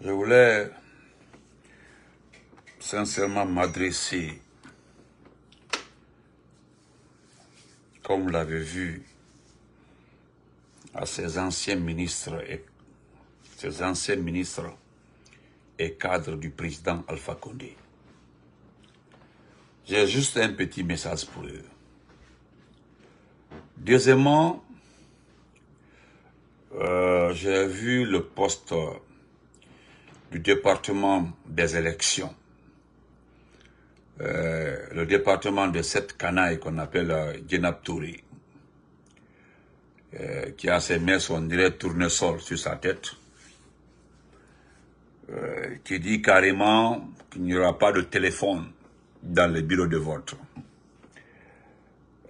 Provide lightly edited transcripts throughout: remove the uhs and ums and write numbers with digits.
Je voulais sincèrement m'adresser, comme vous l'avez vu, à ces anciens ministres et cadres du président Alpha Condé. J'ai juste un petit message pour eux. Deuxièmement, j'ai vu le poste du département des élections. Le département de cette canaille qu'on appelle Djenab Touré, qui a ses mains, on dirait tournesol sur sa tête, qui dit carrément qu'il n'y aura pas de téléphone dans les bureaux de vote.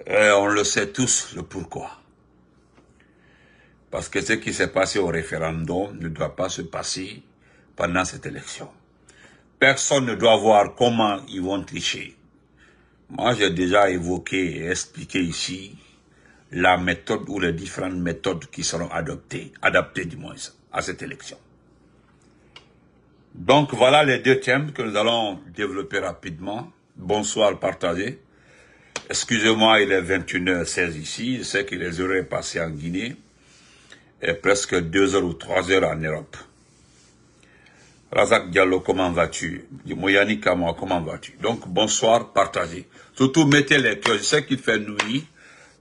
Et on le sait tous le pourquoi. Parce que ce qui s'est passé au référendum ne doit pas se passer pendant cette élection. Personne ne doit voir comment ils vont tricher. Moi, j'ai déjà évoqué et expliqué ici la méthode ou les différentes méthodes qui seront adaptées du moins, à cette élection. Donc, voilà les deux thèmes que nous allons développer rapidement. Bonsoir, partagez. Excusez-moi, il est 21h16 ici. Je sais que les heures sont passées en Guinée et presque 2 heures ou 3 heures en Europe. Razak Diallo, comment vas-tu? Moyani Kama, comment vas-tu? Donc, bonsoir, partagez. Surtout, mettez les cœurs. Je sais qu'il fait nuit.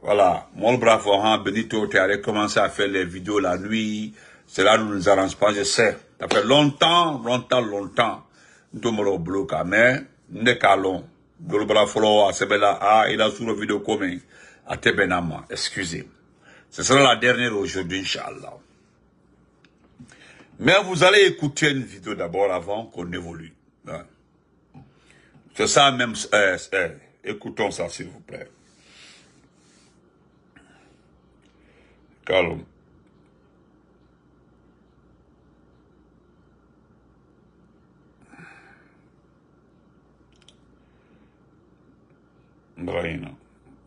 Voilà. Mon brave Oran, Benito, tu as commencé à faire les vidéos la nuit. Cela ne nous arrange pas, je sais. Ça fait longtemps. Nous sommes bloqués, mais nous sommes calons. Il a sur la vidéo commun. À Tebenama, excusez. Ce sera la dernière aujourd'hui, Inch'Allah. Mais vous allez écouter une vidéo d'abord avant qu'on évolue. C'est ça même. Écoutons ça, s'il vous plaît. Calme. Braina.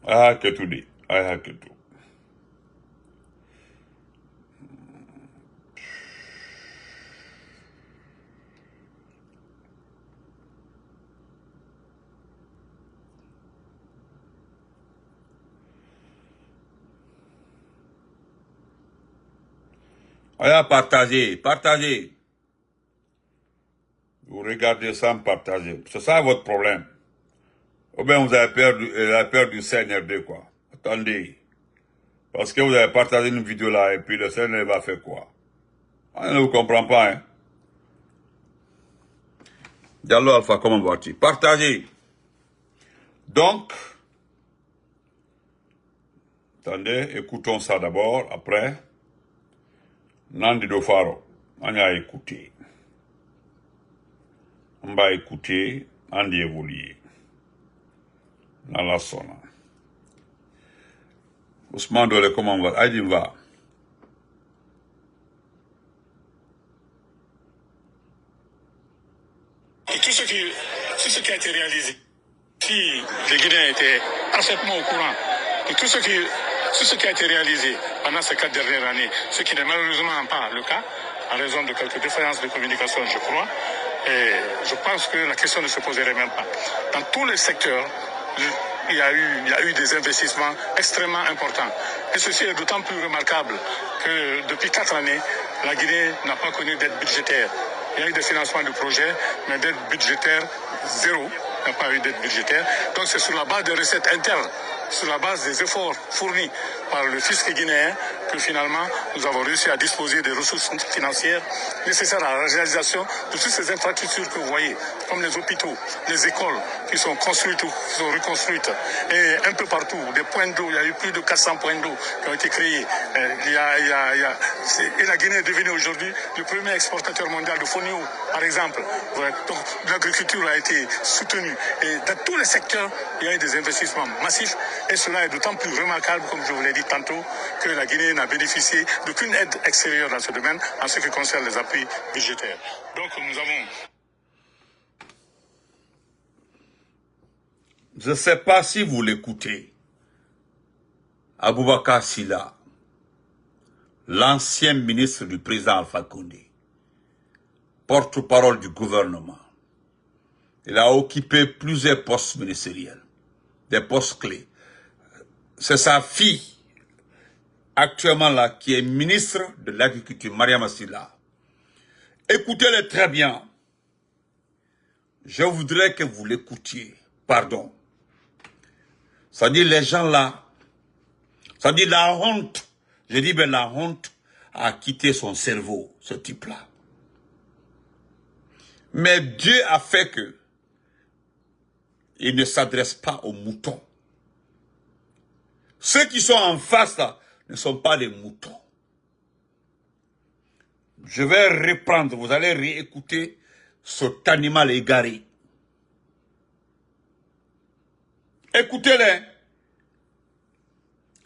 Ah, que tu dis. Ah, que tu. Allez, partagez. Vous regardez sans partager. C'est ça votre problème. Ou bien vous avez peur du CNRD, quoi. Attendez. Parce que vous avez partagé une vidéo là, et puis le CNRD va faire quoi? On ne vous comprend pas, hein. Diallo Alpha, comment vas-tu? Partagez. Donc, attendez, écoutons ça d'abord, après. Nandi Dofaro, on a écouté. On va écouter, on va évoluer. Dans la zone. Ousmane Dole, comment on va? Aïdim va. Et tout ce qui a été réalisé, si les Guinéens étaient parfaitement au courant de tout ce qui a été réalisé pendant ces 4 dernières années, ce qui n'est malheureusement pas le cas, en raison de quelques défaillances de communication, je crois, et je pense que la question ne se poserait même pas. Dans tous les secteurs, il y a eu des investissements extrêmement importants. Et ceci est d'autant plus remarquable que depuis 4 années, la Guinée n'a pas connu d'aide budgétaire. Il y a eu des financements de projets, mais d'aide budgétaire, zéro. Il n'y a pas eu d'aide budgétaire. Donc c'est sur la base des recettes internes, sur la base des efforts fournis par le fisc guinéen, que finalement nous avons réussi à disposer des ressources financières nécessaires à la réalisation de toutes ces infrastructures que vous voyez, comme les hôpitaux, les écoles qui sont construites ou qui sont reconstruites, et un peu partout, des points d'eau. Il y a eu plus de 400 points d'eau qui ont été créés. Et la Guinée est devenue aujourd'hui le premier exportateur mondial de fonio, par exemple. Donc l'agriculture a été soutenue. Et dans tous les secteurs, il y a eu des investissements massifs. Et cela est d'autant plus remarquable, comme je vous l'ai dit tantôt, que la Guinée n'a bénéficié d'aucune aide extérieure dans ce domaine en ce qui concerne les appuis budgétaires. Donc nous avons... Je ne sais pas si vous l'écoutez. Aboubakar Silla, l'ancien ministre du président Alpha Condé, porte-parole du gouvernement. Il a occupé plusieurs postes ministériels, des postes clés. C'est sa fille, actuellement là, qui est ministre de l'Agriculture, Mariama Silla. Écoutez-le très bien. Je voudrais que vous l'écoutiez. Pardon. Ça dit les gens là, ça dit la honte. Je dis ben la honte a quitté son cerveau, ce type-là. Mais Dieu a fait que il ne s'adresse pas aux moutons. Ceux qui sont en face là ne sont pas des moutons. Je vais reprendre, vous allez réécouter cet animal égaré. Écoutez-le.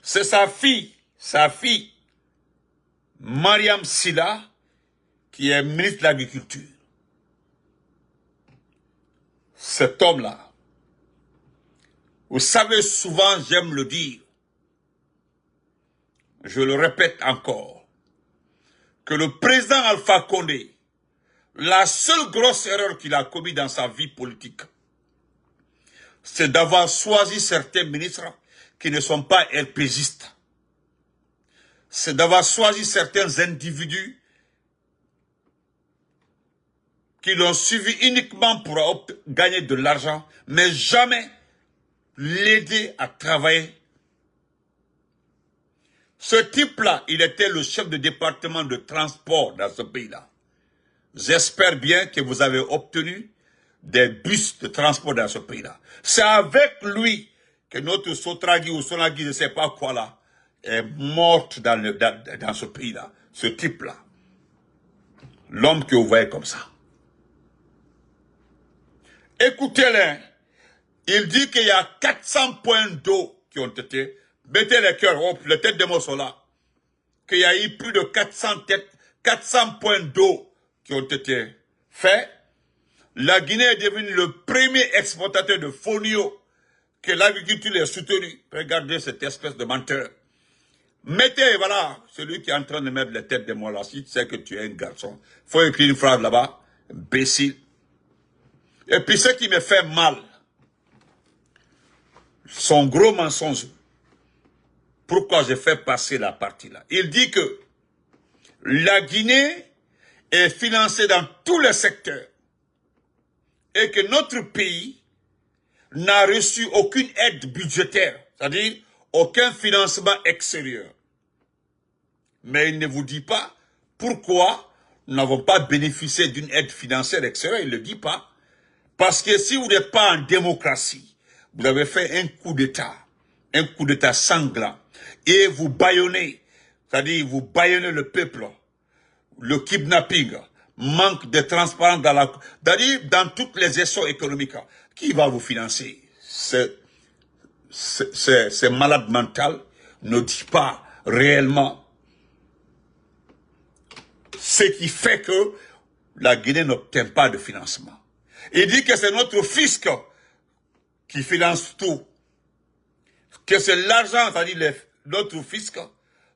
C'est sa fille, Mariam Silla, qui est ministre de l'Agriculture. Cet homme-là, vous savez, souvent j'aime le dire, je le répète encore, que le président Alpha Condé, la seule grosse erreur qu'il a commise dans sa vie politique, c'est d'avoir choisi certains ministres qui ne sont pas RPGistes. C'est d'avoir choisi certains individus qui l'ont suivi uniquement pour gagner de l'argent, mais jamais l'aider à travailler. Ce type-là, il était le chef de département de transport dans ce pays-là. J'espère bien que vous avez obtenu des bus de transport dans ce pays-là. C'est avec lui que notre Sotragui ou Sonagui, je ne sais pas quoi là, est morte dans ce pays-là. Ce type-là. L'homme que vous voyez comme ça. Écoutez-le. Il dit qu'il y a 400 points d'eau qui ont été... Mettez les cœurs, les têtes de mots sont là. Qu'il y a eu plus de 400 points d'eau qui ont été faits. La Guinée est devenue le premier exportateur de fonio que l'agriculture est soutenue. Regardez cette espèce de menteur. Mettez, voilà, celui qui est en train de mettre les têtes de mots là, si tu sais que tu es un garçon. Il faut écrire une phrase là-bas, imbécile. Et puis ce qui me fait mal, son gros mensonge, pourquoi j'ai fait passer la partie là. Il dit que la Guinée est financée dans tous les secteurs et que notre pays n'a reçu aucune aide budgétaire, c'est-à-dire aucun financement extérieur. Mais il ne vous dit pas pourquoi nous n'avons pas bénéficié d'une aide financière extérieure, il ne le dit pas. Parce que si vous n'êtes pas en démocratie, vous avez fait un coup d'État sanglant, et vous bâillonnez, c'est-à-dire vous bâillonnez le peuple, le kidnapping, manque de transparence c'est-à-dire dans toutes les gestions économiques. Qui va vous financer? Ces malades mentaux ne disent pas réellement ce qui fait que la Guinée n'obtient pas de financement. Il dit que c'est notre fisc qui finance tout. Que c'est l'argent, c'est-à-dire notre fisc,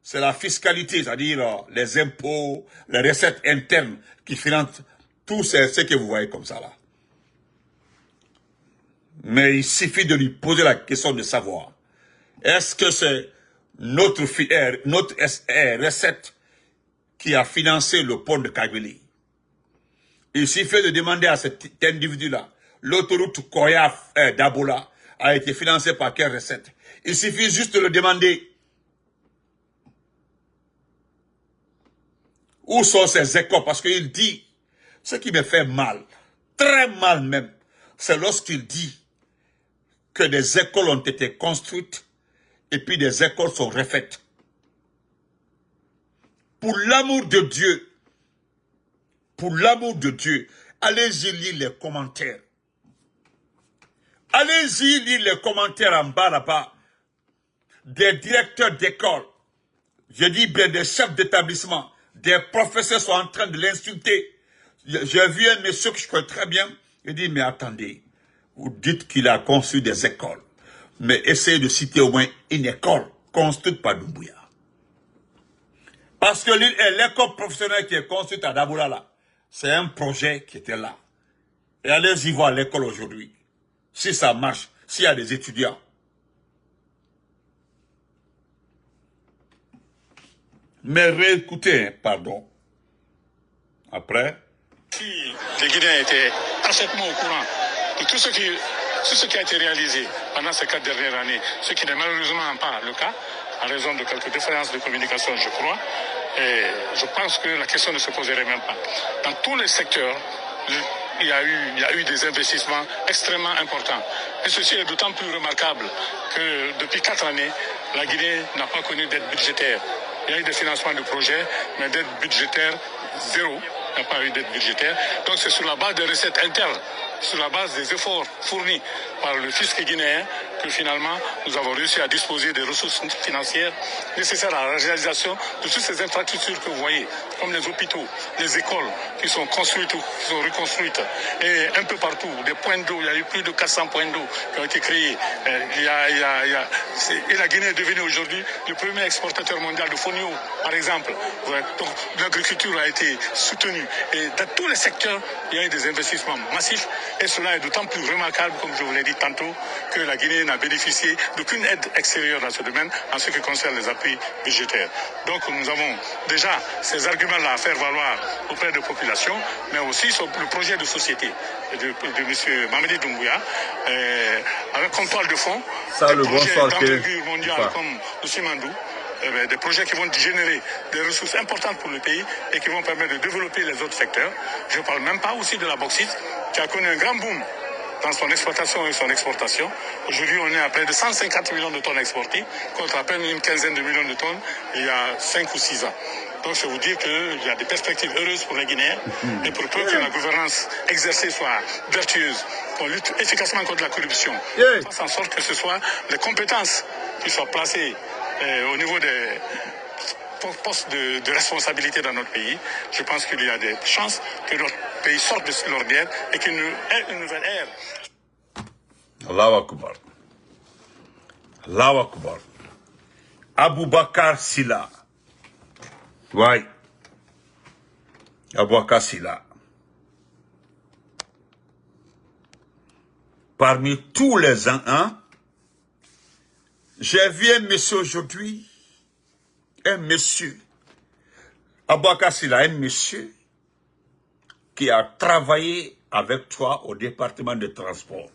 c'est la fiscalité, c'est-à-dire les impôts, les recettes internes qui financent tout ce que vous voyez comme ça là. Mais il suffit de lui poser la question de savoir, est-ce que c'est notre recette qui a financé le pont de Kabylie? Il suffit de demander à cet individu-là, l'autoroute Koya-Dabola a été financée par quelle recette? Il suffit juste de le demander. Où sont ces écoles? Parce qu'il dit, ce qui me fait mal, très mal même, c'est lorsqu'il dit que des écoles ont été construites et puis des écoles sont refaites. Pour l'amour de Dieu, allez-y lire les commentaires. Allez-y lire les commentaires en bas là-bas des directeurs d'école, je dis bien des chefs d'établissement, des professeurs sont en train de l'insulter. J'ai vu un monsieur que je connais très bien, il dit, mais attendez, vous dites qu'il a construit des écoles, mais essayez de citer au moins une école construite par Doumbouya. Parce que l'école professionnelle qui est construite à Daboula là, C'est un projet qui était là. Et allez-y voir l'école aujourd'hui. Si ça marche, s'il y a des étudiants. Mais réécoutez, pardon. Après. Si les Guinéens étaient parfaitement au courant de tout ce qui a été réalisé pendant ces 4 dernières années, ce qui n'est malheureusement pas le cas, en raison de quelques différences de communication, je crois, et je pense que la question ne se poserait même pas. Dans tous les secteurs, il y a eu des investissements extrêmement importants. Et ceci est d'autant plus remarquable que depuis 4 années, la Guinée n'a pas connu d'aide budgétaire. Il y a eu des financements de projets, mais d'aide budgétaire, zéro. Il n'y a pas eu d'aide budgétaire. Donc c'est sur la base des recettes internes, sur la base des efforts fournis par le fisc guinéen, que finalement nous avons réussi à disposer des ressources financières nécessaires à la réalisation de toutes ces infrastructures que vous voyez, comme les hôpitaux, les écoles qui sont construites ou qui sont reconstruites, et un peu partout, des points d'eau. Il y a eu plus de 400 points d'eau qui ont été créés. Et la Guinée est devenue aujourd'hui le premier exportateur mondial de fonio, par exemple. Donc l'agriculture a été soutenue. Et dans tous les secteurs, il y a eu des investissements massifs. Et cela est d'autant plus remarquable, comme je vous l'ai dit tantôt, que la Guinée n'a bénéficié d'aucune aide extérieure dans ce domaine en ce qui concerne les appuis budgétaires. Donc nous avons déjà ces arguments-là à faire valoir auprès des populations, mais aussi sur le projet de société de M. Mamadi Doumbouya, avec comme toile de fond Ça, des projets d'envergure mondial mondiale comme le Simandou, des projets qui vont générer des ressources importantes pour le pays et qui vont permettre de développer les autres secteurs. Je ne parle même pas aussi de la bauxite, qui a connu un grand boom dans son exploitation et son exportation. Aujourd'hui, on est à près de 150 millions de tonnes exportées, contre à peine une quinzaine de millions de tonnes il y a 5 ou 6 ans. Donc, je vous dire qu'il y a des perspectives heureuses pour les Guinéens, et pour peu que la gouvernance exercée soit vertueuse, qu'on lutte efficacement contre la corruption, fasse en sorte que ce soit les compétences qui soient placées au niveau des postes de responsabilité dans notre pays. Je pense qu'il y a des chances que notre pays sorte de l'ordinaire et qu'il ait une nouvelle ère. Allahu Akbar. Allahu Akbar. Aboubakar Silla. Oui. Aboubakar Silla. Parmi tous les ans, j'ai vu un monsieur aujourd'hui, un monsieur, Aboubakar Silla, un monsieur qui a travaillé avec toi au département de transport.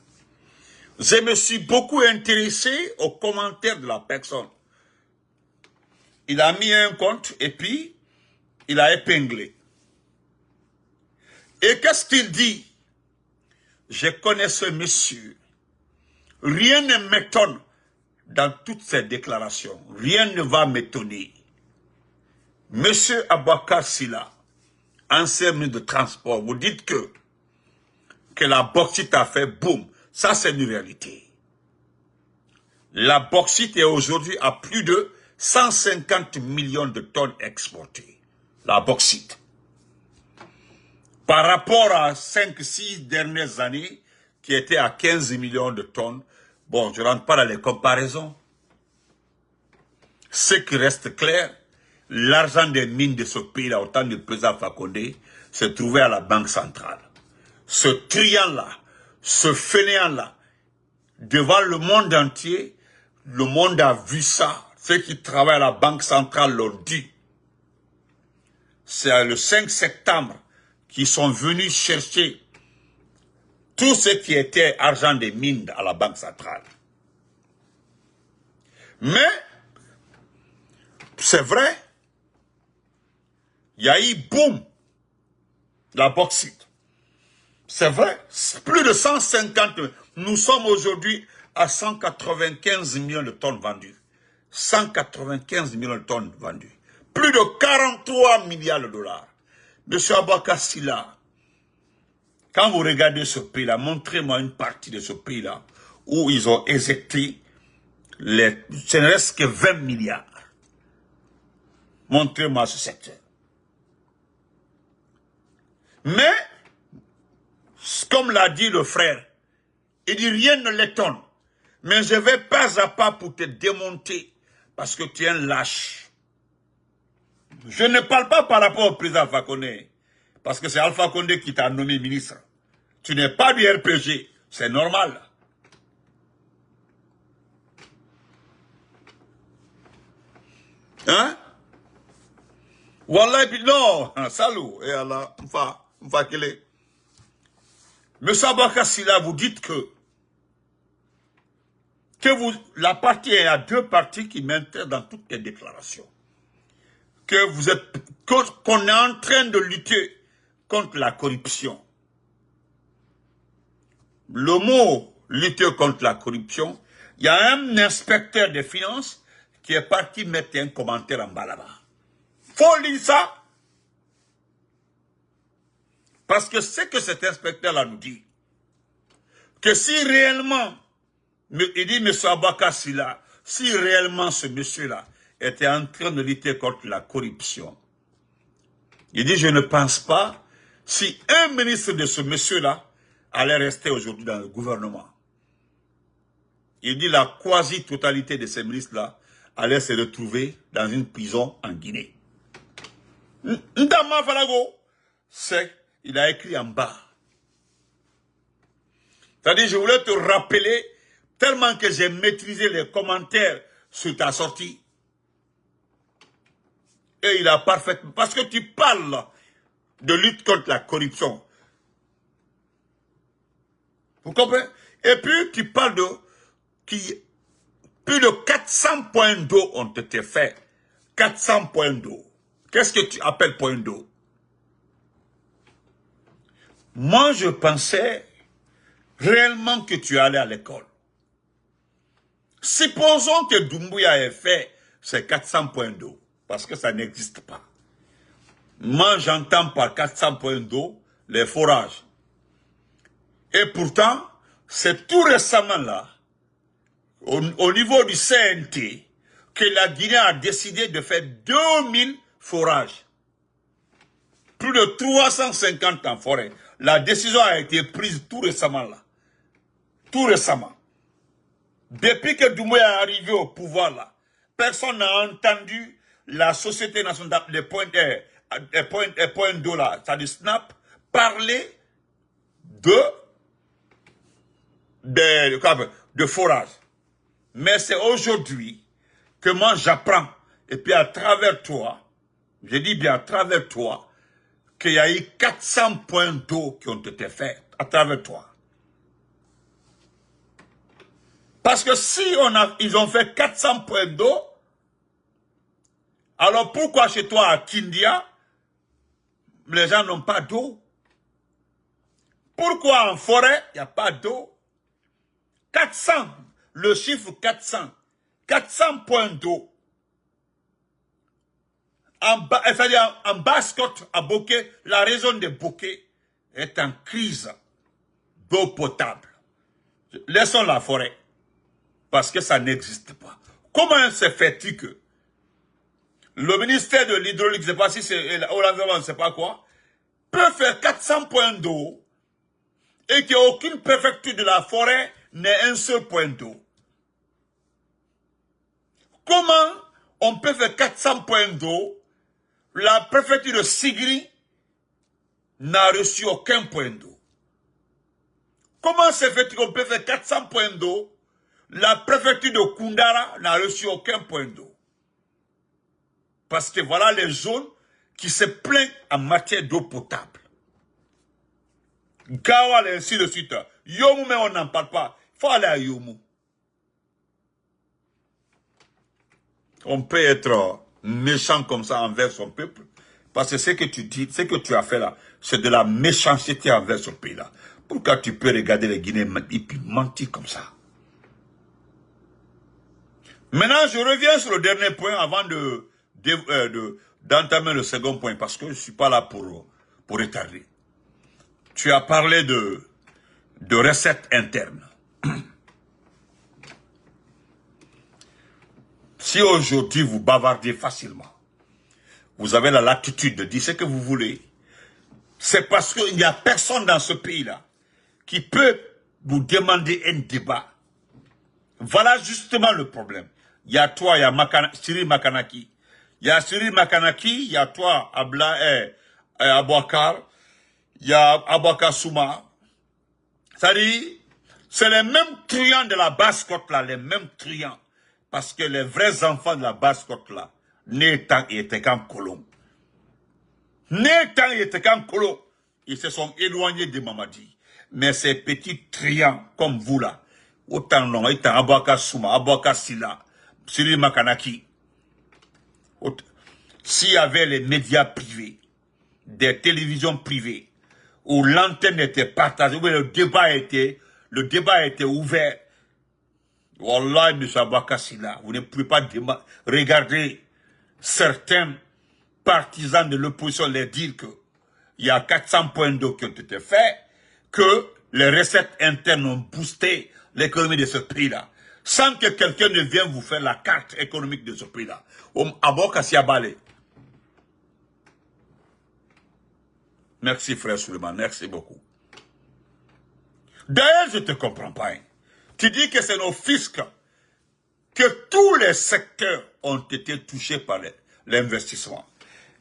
Je me suis beaucoup intéressé aux commentaires de la personne. Il a mis un compte et puis il a épinglé. Et qu'est-ce qu'il dit? Je connais ce monsieur. Rien ne m'étonne dans toutes ces déclarations. Rien ne va m'étonner. Monsieur Aboubakar Silla, ancien ministre de transport, vous dites que la bauxite a fait boum. Ça, c'est une réalité. La bauxite est aujourd'hui à plus de 150 millions de tonnes exportées. La bauxite. Par rapport à 5-6 dernières années, qui étaient à 15 millions de tonnes, bon, je ne rentre pas dans les comparaisons. Ce qui reste clair, l'argent des mines de ce pays-là, au temps du président Fakonde, se trouvait à la Banque centrale. Ce truand-là, ce fainéant-là, devant le monde entier, le monde a vu ça. Ceux qui travaillent à la Banque centrale l'ont dit. C'est le 5 septembre qu'ils sont venus chercher tout ce qui était argent des mines à la Banque centrale. Mais, c'est vrai, il y a eu boum, la bauxite. C'est vrai, plus de 150, nous sommes aujourd'hui à 195 millions de tonnes vendues. 195 millions de tonnes vendues. Plus de 43 milliards de dollars. Monsieur Aboubakar Silla, quand vous regardez ce pays-là, montrez-moi une partie de ce pays-là où ils ont éjecté ce ne reste que 20 milliards. Montrez-moi ce secteur. Mais, comme l'a dit le frère, il dit rien ne l'étonne. Mais je vais pas à pas pour te démonter parce que tu es un lâche. Je ne parle pas par rapport au président Fakonde. Parce que c'est Alpha Condé qui t'a nommé ministre. Tu n'es pas du RPG. C'est normal. Hein? Wallah, non. Salut. Et Allah, on va qu'elle est. Monsieur Abakasila, vous dites que la partie, il y a deux parties qui m'intéressent dans toutes les déclarations. Qu'on est en train de lutter contre la corruption. Le mot lutter contre la corruption, il y a un inspecteur des finances qui est parti mettre un commentaire en bas là-bas. Faut lire ça. Parce que c'est que cet inspecteur-là nous dit, que si réellement, il dit M. Abakasila, si réellement ce monsieur-là était en train de lutter contre la corruption, il dit, je ne pense pas si un ministre de ce monsieur-là allait rester aujourd'hui dans le gouvernement. Il dit, la quasi-totalité de ces ministres-là allait se retrouver dans une prison en Guinée. Ndama Falago, il a écrit en bas. C'est-à-dire, je voulais te rappeler, tellement que j'ai maîtrisé les commentaires sur ta sortie. Et il a parfaitement... Parce que tu parles de lutte contre la corruption. Vous comprenez? Et puis, tu parles de... plus de 400 points d'eau ont été faits. 400 points d'eau. Qu'est-ce que tu appelles point d'eau? Moi, je pensais réellement que tu allais à l'école. Supposons que Doumbouya ait fait ces 400 points d'eau, parce que ça n'existe pas. Moi, j'entends par 400 points d'eau les forages. Et pourtant, c'est tout récemment là, au niveau du CNT, que la Guinée a décidé de faire 2000 forages. Plus de 350 en forêt. La décision a été prise tout récemment là. Tout récemment. Depuis que Doumbouya est arrivé au pouvoir là, personne n'a entendu la Société nationale des points d'eau là, c'est-à-dire SNAP, parler de forage. Mais c'est aujourd'hui que moi j'apprends, et puis à travers toi, je dis bien à travers toi, qu'il y a eu 400 points d'eau qui ont été faits à travers toi. Parce que si ils ont fait 400 points d'eau, alors pourquoi chez toi à Kindia, les gens n'ont pas d'eau? Pourquoi en forêt, il n'y a pas d'eau? 400, le chiffre 400. 400 points d'eau. C'est-à-dire en Basse-Côte, à Bokeh, la région de Bokeh est en crise d'eau potable. Laissons la forêt, parce que ça n'existe pas. Comment se fait-il que le ministère de l'hydraulique, je ne sais pas si c'est l'environnement, je ne sais pas quoi, peut faire 400 points d'eau et qu'il n'y a aucune préfecture de la forêt n'ait un seul point d'eau? Comment on peut faire 400 points d'eau? La préfecture de Sigri n'a reçu aucun point d'eau. Comment se fait-il qu'on peut faire 400 points d'eau? La préfecture de Koundara n'a reçu aucun point d'eau. Parce que voilà les zones qui se plaignent en matière d'eau potable. Gawal et ainsi de suite. Yomu, mais on n'en parle pas. Il faut aller à Yomu. On peut être méchant comme ça envers son peuple. Parce que ce que tu dis, ce que tu as fait là, c'est de la méchanceté envers ce pays-là. Pourquoi tu peux regarder les Guinéens et puis mentir comme ça? Maintenant, je reviens sur le dernier point avant d'entamer le second point, parce que je ne suis pas là pour retarder. Tu as parlé de recettes internes. Si aujourd'hui vous bavardez facilement, vous avez la latitude de dire ce que vous voulez, c'est parce qu'il n'y a personne dans ce pays-là qui peut vous demander un débat. Voilà justement le problème. Il y a toi, il y a Cyril Makanaki. Il y a Cyril Makanaki, il y a toi, Abouakar, il y a Abouaka Souma. C'est-à-dire, c'est les mêmes truands de la Basse-Côte là, les mêmes truands. Parce que les vrais enfants de la Basse-Côte là, nés tant ils étaient qu'en colon. Nés tant ils étaient qu'en colon. Ils se sont éloignés de Mamadi. Mais ces petits truands comme vous là, autant long, ils étaient Abouaka Souma, Abouaka Silla, Cyril Makanaki. S'il y avait les médias privés, des télévisions privées, où l'antenne était partagée, où le débat était ouvert. Wallah, M. Abouaka Silla, vous ne pouvez pas regarder certains partisans de l'opposition leur dire que il y a 400 points d'eau qui ont été faits, que les recettes internes ont boosté l'économie de ce pays-là, sans que quelqu'un ne vienne vous faire la carte économique de ce pays-là. Abouaka Siabale. Merci frère Suleiman, merci beaucoup. D'ailleurs, je ne te comprends pas. Hein. Tu dis que c'est nos fiscs, que tous les secteurs ont été touchés par l'investissement.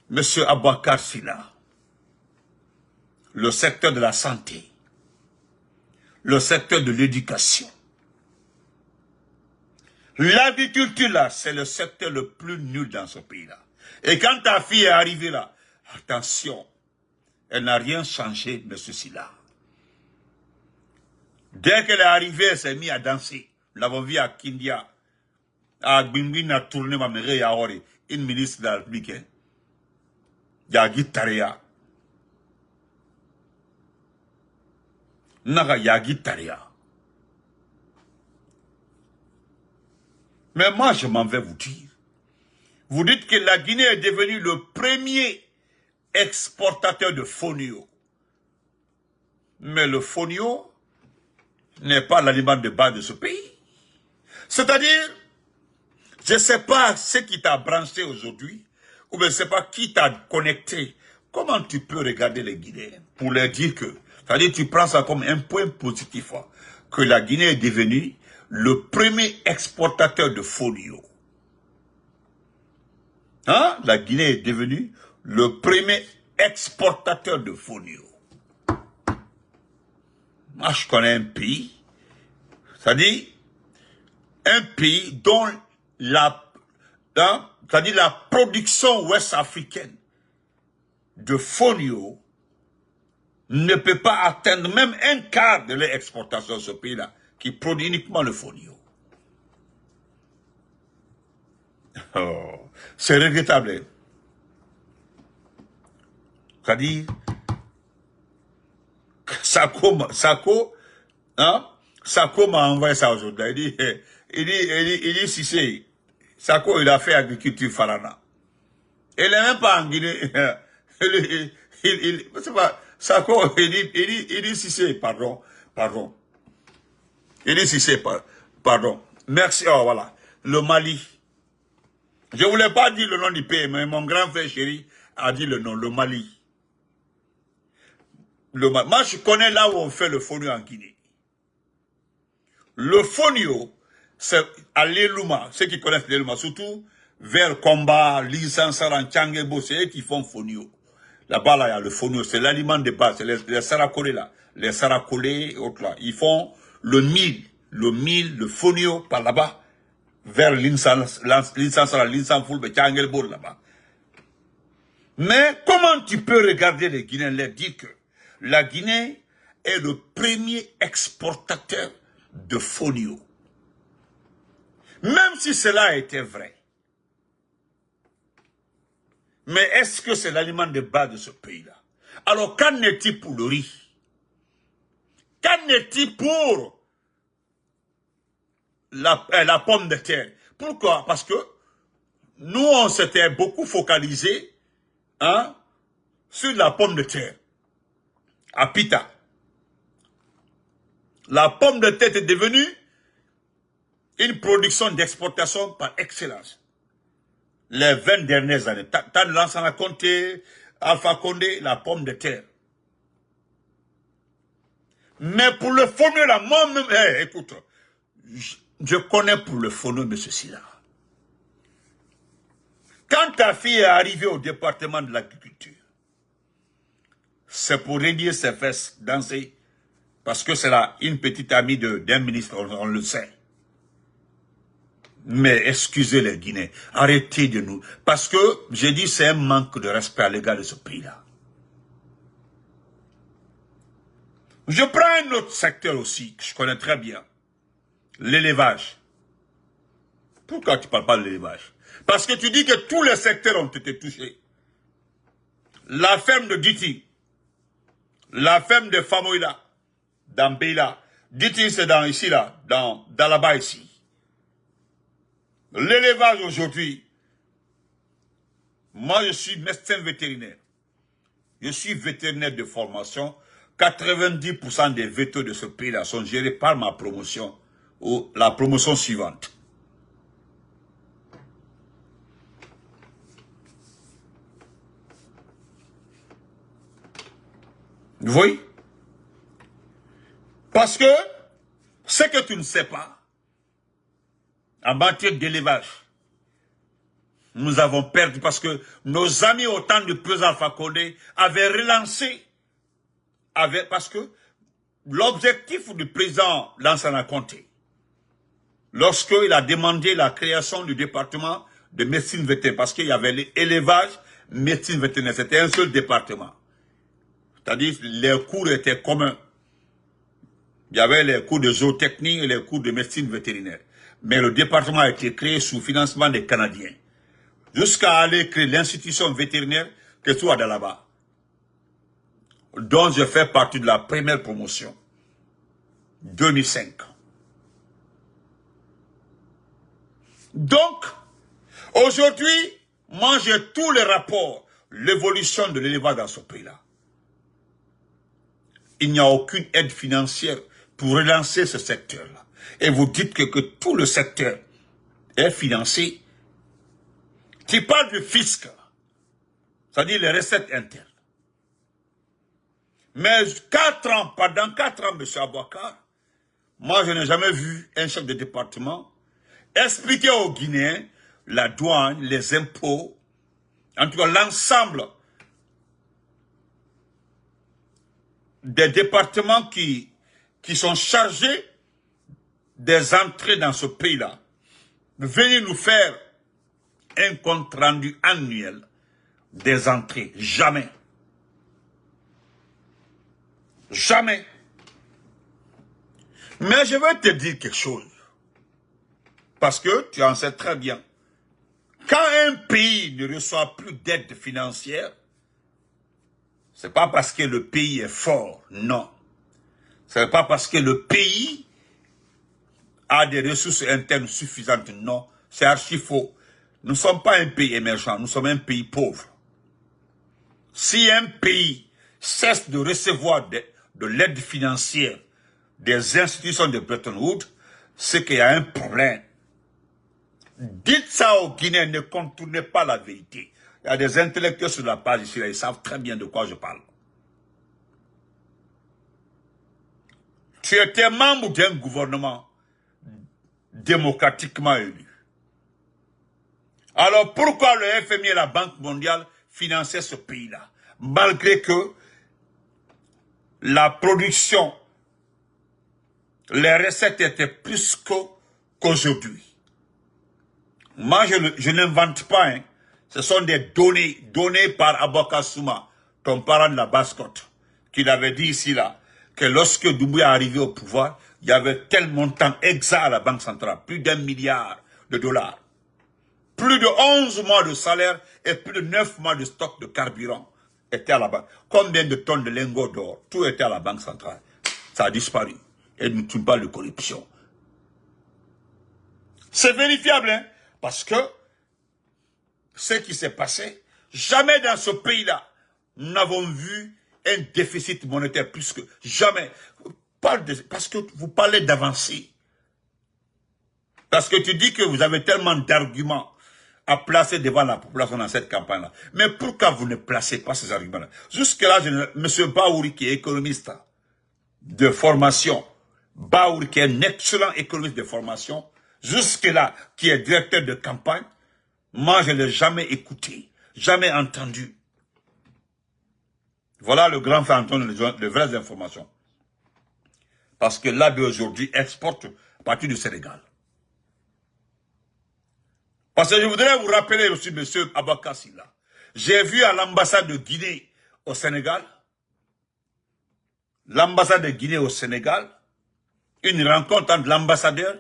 Monsieur Abouaka Silla, le secteur de la santé, le secteur de l'éducation, l'agriculture là, c'est le secteur le plus nul dans ce pays-là. Et quand ta fille est arrivée là, attention, elle n'a rien changé, M. Silla. Dès qu'elle est arrivée, elle s'est mise à danser. Nous l'avons vu à Kindia. À Gbimbin, a tourné ma mère et à Ori. Une ministre de la République. Il y a Guitaria. Naga Yagitaria. Mais moi, je m'en vais vous dire. Vous dites que la Guinée est devenue le premier exportateur de fonio. Mais le fonio n'est pas l'aliment de base de ce pays. C'est-à-dire, je ne sais pas ce qui t'a branché aujourd'hui, ou je ne sais pas qui t'a connecté. Comment tu peux regarder les Guinéens pour leur dire que, c'est-à-dire tu prends ça comme un point positif, hein, que la Guinée est devenue le premier exportateur de fonio. Hein? La Guinée est devenue le premier exportateur de fonio. Moi, je connais un pays, c'est-à-dire un pays dont c'est-à-dire la production ouest-africaine de fonio ne peut pas atteindre même un quart de l'exportation de ce pays-là, qui produit uniquement le fonio. Oh, c'est regrettable. C'est-à-dire, Sako m'a envoyé ça aujourd'hui. Il dit, si Sako, il a fait agriculture Farana. Il n'est même pas en Guinée. C'est pas, Sako, il dit, si pardon. Il dit, si pardon. Merci, oh voilà. Le Mali. Je ne voulais pas dire le nom du pays, mais mon grand frère chéri a dit le nom, le Mali. Moi, je connais là où on fait le fonio en Guinée. Le fonio, c'est à l'Elouma, ceux qui connaissent l'Elouma, surtout vers Komba, Lisansara, Tchangebo, c'est eux qui font fonio. Là-bas, là, il y a le fonio, c'est l'aliment de base, c'est les saracolés là. Les saracolés, autres là. Ils font le mil, le fonio par là-bas, vers Lisansara, Lisanfoul, Tchangebo là-bas. Mais comment tu peux regarder les Guinéens leur dire que la Guinée est le premier exportateur de fonio? Même si cela était vrai. Mais est-ce que c'est l'aliment de base de ce pays-là? Alors, qu'en est-il pour le riz? Qu'en est-il pour la pomme de terre? Pourquoi? Parce que nous, on s'était beaucoup focalisé sur la pomme de terre. À Pita. La pomme de terre est devenue une production d'exportation par excellence. Les 20 dernières années. T'as Lansana Conté, Alpha Condé, la pomme de terre. Mais pour le fonio là, moi-même, écoute, je connais pour le fonio de ceci là. Quand ta fille est arrivée au département de l'agriculture, c'est pour raidir ses fesses, danser. Parce que c'est là une petite amie d'un ministre, on le sait. Mais excusez les Guinéens, arrêtez de nous. Parce que, j'ai dit, c'est un manque de respect à l'égard de ce pays-là. Je prends un autre secteur aussi, que je connais très bien. L'élevage. Pourquoi tu ne parles pas de l'élevage? Parce que tu dis que tous les secteurs ont été touchés. La ferme de Diti, la ferme de Famoïla, dans Beila. Diti, c'est dans ici, là, dans là-bas, ici. L'élevage aujourd'hui, moi je suis médecin vétérinaire. Je suis vétérinaire de formation. 90% des vétos de ce pays-là sont gérés par ma promotion ou la promotion suivante. Vous voyez? Parce que ce que tu ne sais pas, en matière d'élevage, nous avons perdu parce que nos amis au temps du président Alpha Condé avaient relancé, parce que l'objectif du président Lansana Conté, lorsqu'il a demandé la création du département de médecine vétérinaire, parce qu'il y avait l'élevage, médecine vétérinaire, c'était un seul département. C'est-à-dire les cours étaient communs. Il y avait les cours de zootechnie et les cours de médecine vétérinaire. Mais le département a été créé sous financement des Canadiens. Jusqu'à aller créer l'institution vétérinaire que soit de là-bas. Dont je fais partie de la première promotion. 2005. Donc, aujourd'hui, moi j'ai tous les rapports, l'évolution de l'élevage dans ce pays-là. Il n'y a aucune aide financière pour relancer ce secteur-là. Et vous dites que tout le secteur est financé. Tu parles du fisc, c'est-à-dire les recettes internes. Mais 4 ans, pendant 4 ans, M. Abouakar, moi je n'ai jamais vu un chef de département expliquer aux Guinéens la douane, les impôts, en tout cas l'ensemble des départements qui sont chargés des entrées dans ce pays-là. Venez nous faire un compte rendu annuel des entrées. Jamais. Jamais. Mais je vais te dire quelque chose. Parce que tu en sais très bien. Quand un pays ne reçoit plus d'aide financière, c'est pas parce que le pays est fort, non. C'est pas parce que le pays a des ressources internes suffisantes, non. C'est archi faux. Nous ne sommes pas un pays émergent, nous sommes un pays pauvre. Si un pays cesse de recevoir de l'aide financière des institutions de Bretton Woods, c'est qu'il y a un problème. Dites ça aux Guinéens, ne contournez pas la vérité. Il y a des intellectuels sur la page ici, là, ils savent très bien de quoi je parle. Tu étais membre d'un gouvernement démocratiquement élu. Alors pourquoi le FMI et la Banque mondiale finançaient ce pays-là, malgré que la production, les recettes étaient plus qu'aujourd'hui? Moi, je n'invente pas, hein. Ce sont des données par Aboubacar Souma, ton parent de la Basse-Côte, qu'il avait dit ici, là, que lorsque Doumbouya est arrivé au pouvoir, il y avait tel montant exact à la Banque centrale, plus d'1 milliard de dollars. Plus de 11 mois de salaire et plus de 9 mois de stock de carburant étaient à la banque. Combien de tonnes de lingots d'or? Tout était à la Banque centrale. Ça a disparu. Et nous ne parlons pas de corruption. C'est vérifiable, hein? Parce que ce qui s'est passé, jamais dans ce pays-là, nous n'avons vu un déficit monétaire plus que jamais. Parce que vous parlez d'avancée. Parce que tu dis que vous avez tellement d'arguments à placer devant la population dans cette campagne-là. Mais pourquoi vous ne placez pas ces arguments-là? Jusque-là, M. Baouri, qui est économiste de formation, Baouri, qui est un excellent économiste de formation, jusque-là, qui est directeur de campagne, moi, je ne l'ai jamais écouté, jamais entendu. Voilà le grand fantôme de vraies informations. Parce que l'AB aujourd'hui exporte à partir du Sénégal. Parce que je voudrais vous rappeler aussi, M. Abakar Sylla. J'ai vu à l'ambassade de Guinée au Sénégal, une rencontre entre l'ambassadeur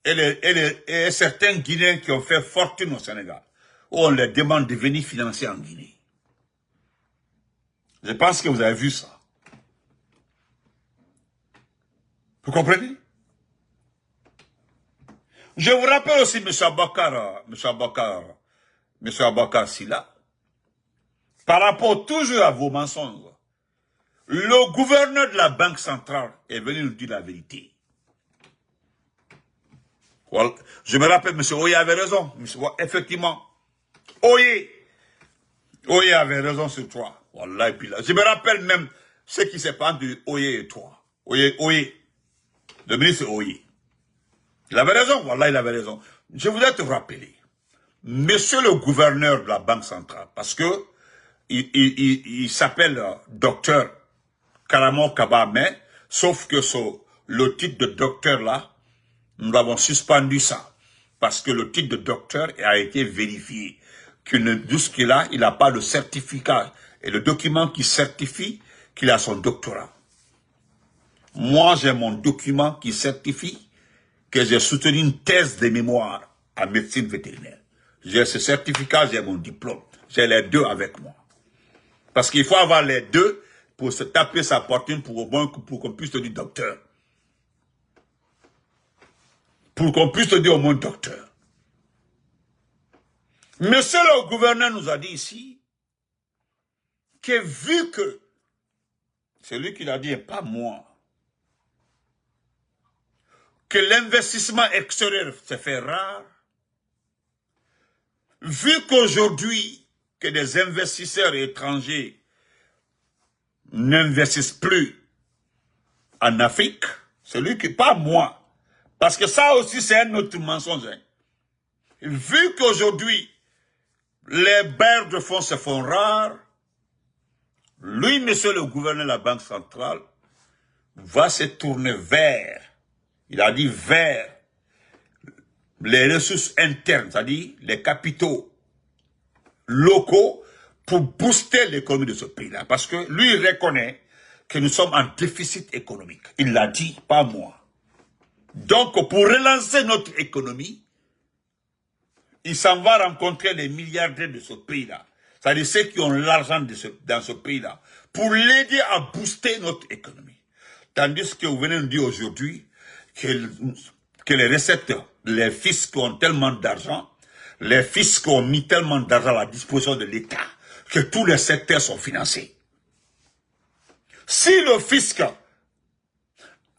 et certains Guinéens qui ont fait fortune au Sénégal, où on leur demande de venir financer en Guinée. Je pense que vous avez vu ça. Vous comprenez? Je vous rappelle aussi, M. Abakar Sylla, par rapport toujours à vos mensonges, le gouverneur de la Banque centrale est venu nous dire la vérité. Voilà. Je me rappelle, M. Oye avait raison. Effectivement, Oye avait raison sur toi. Voilà, et puis là, je me rappelle même ce qui s'est passé entre Oye et toi. Oye. Le ministre Oye. Il avait raison, voilà, il avait raison. Je voudrais te rappeler, monsieur le gouverneur de la Banque centrale, parce que il s'appelle docteur Karamo Kaba, mais sauf que le titre de docteur là, nous avons suspendu ça. Parce que le titre de docteur a été vérifié. Jusque-là, il n'a pas de certificat. Et le document qui certifie qu'il a son doctorat. Moi, j'ai mon document qui certifie que j'ai soutenu une thèse de mémoire en médecine vétérinaire. J'ai ce certificat, j'ai mon diplôme. J'ai les deux avec moi. Parce qu'il faut avoir les deux pour se taper sa poitrine pour qu'on puisse te dire docteur. Pour qu'on puisse te dire au moins docteur. Monsieur le gouverneur nous a dit ici que vu que, c'est lui qui l'a dit et pas moi, que l'investissement extérieur se fait rare, vu qu'aujourd'hui, que des investisseurs étrangers n'investissent plus en Afrique, c'est lui qui, pas moi, parce que ça aussi c'est un autre mensonge. Hein. Vu qu'aujourd'hui, les bailleurs de fonds se font rares, lui, monsieur le gouverneur de la Banque centrale, va se tourner vers, il a dit vers, les ressources internes, c'est-à-dire les capitaux locaux, pour booster l'économie de ce pays-là. Parce que lui, il reconnaît que nous sommes en déficit économique. Il l'a dit, pas moi. Donc, pour relancer notre économie, il s'en va rencontrer les milliardaires de ce pays-là. C'est-à-dire ceux qui ont l'argent dans ce pays-là. Pour l'aider à booster notre économie. Tandis que vous venez nous dire aujourd'hui que les recettes, les fiscs ont tellement d'argent, les fiscs ont mis tellement d'argent à la disposition de l'État, que tous les secteurs sont financés. Si le fisc